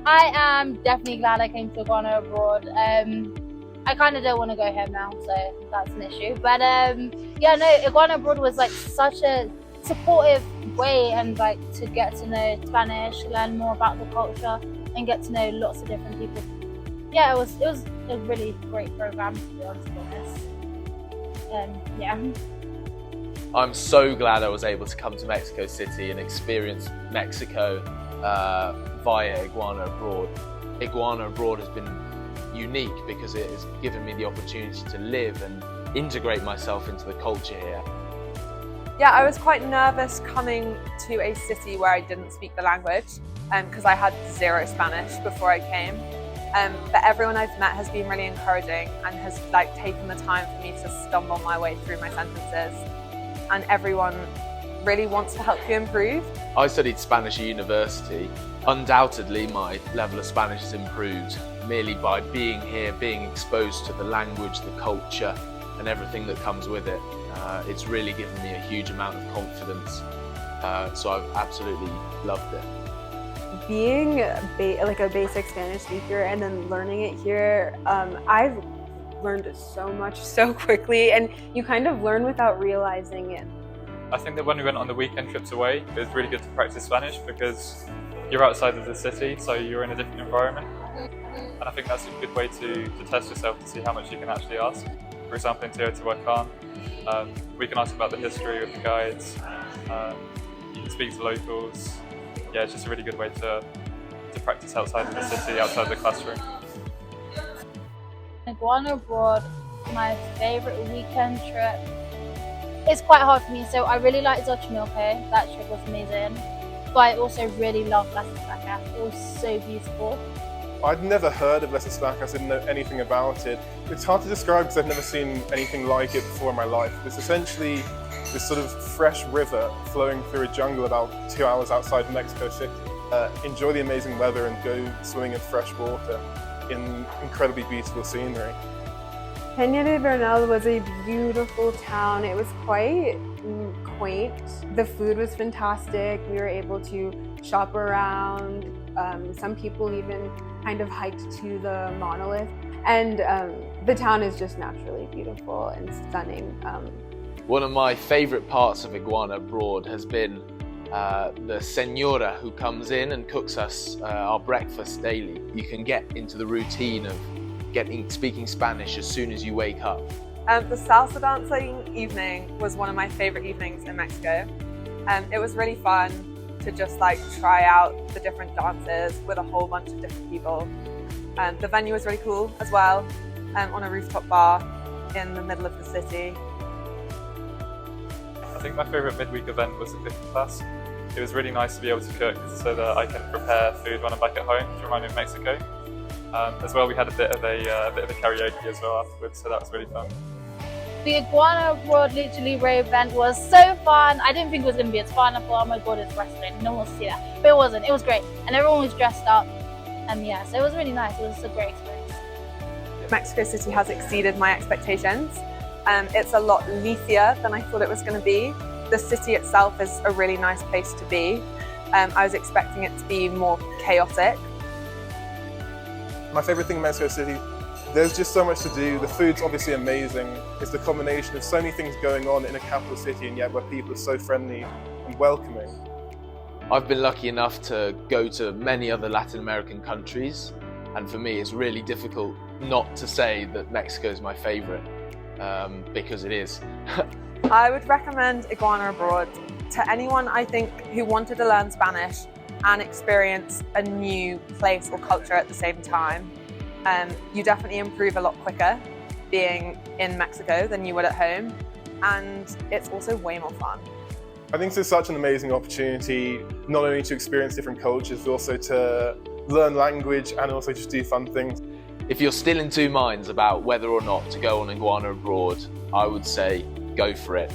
I am definitely glad I came to Iguana Abroad. I kind of don't want to go home now, so that's an issue. But yeah, no, Iguana Abroad was like such a supportive way and like to get to know Spanish, learn more about the culture, and get to know lots of different people. Yeah, it was a really great program, to be honest. Yeah. I'm so glad I was able to come to Mexico City and experience Mexico via Iguana Abroad. Iguana Abroad has been unique because it has given me the opportunity to live and integrate myself into the culture here. Yeah, I was quite nervous coming to a city where I didn't speak the language because I had zero Spanish before I came. But everyone I've met has been really encouraging and has taken the time for me to stumble my way through my sentences. And everyone really wants to help you improve. I studied Spanish at university. Undoubtedly, my level of Spanish has improved merely by being here, being exposed to the language, the culture, and everything that comes with it. It's really given me a huge amount of confidence, so I've absolutely loved it. Being a basic Spanish speaker and then learning it here, I've learned so much so quickly, and you kind of learn without realizing it. I think that when we went on the weekend trips away, it was really good to practice Spanish because you're outside of the city, so you're in a different environment. And I think that's a good way to test yourself to see how much you can actually ask. For example, in Teotihuacan, we can ask about the history with the guides, you can speak to locals. Yeah, it's just a really good way to practice outside of the city, outside of the classroom. Iguana Abroad, my favourite weekend trip. It's quite hard for me, so I really liked Xochimilco. That trip was amazing. But I also really loved Las Estacas. It was so beautiful. I'd never heard of Las Estacas, didn't know anything about it. It's hard to describe because I've never seen anything like it before in my life. It's essentially this sort of fresh river flowing through a jungle about 2 hours outside Mexico City. Enjoy the amazing weather and go swimming in fresh water in incredibly beautiful scenery. Peña de Bernal was a beautiful town. It was quite quaint. The food was fantastic. We were able to shop around. Some people even kind of hiked to the monolith. And the town is just naturally beautiful and stunning. One of my favourite parts of Iguana Abroad has been the señora who comes in and cooks us our breakfast daily. You can get into the routine of speaking Spanish as soon as you wake up. The salsa dancing evening was one of my favourite evenings in Mexico. It was really fun to just try out the different dances with a whole bunch of different people. The venue was really cool as well, on a rooftop bar in the middle of the city. I think my favourite midweek event was the cooking class. It was really nice to be able to cook so that I can prepare food when I'm back at home to remind me of Mexico. As well, we had a bit of a karaoke as well afterwards, so that was really fun. The Iguana Abroad Literally Ray event was so fun. I didn't think it was going to be as fun. I thought, oh my god, it's wrestling. No one wants to see that. But it wasn't. It was great. And everyone was dressed up. And yeah, so it was really nice. It was a great experience. Mexico City has exceeded my expectations. It's a lot leafier than I thought it was going to be. The city itself is a really nice place to be. I was expecting it to be more chaotic. My favourite thing in Mexico City, there's just so much to do. The food's obviously amazing. It's the combination of so many things going on in a capital city and yet where people are so friendly and welcoming. I've been lucky enough to go to many other Latin American countries, and for me it's really difficult not to say that Mexico is my favourite, because it is. I would recommend Iguana Abroad to anyone, I think, who wanted to learn Spanish and experience a new place or culture at the same time. You definitely improve a lot quicker being in Mexico than you would at home, and it's also way more fun. I think it's such an amazing opportunity, not only to experience different cultures, but also to learn language and also just do fun things. If you're still in two minds about whether or not to go on Iguana Abroad, I would say go for it.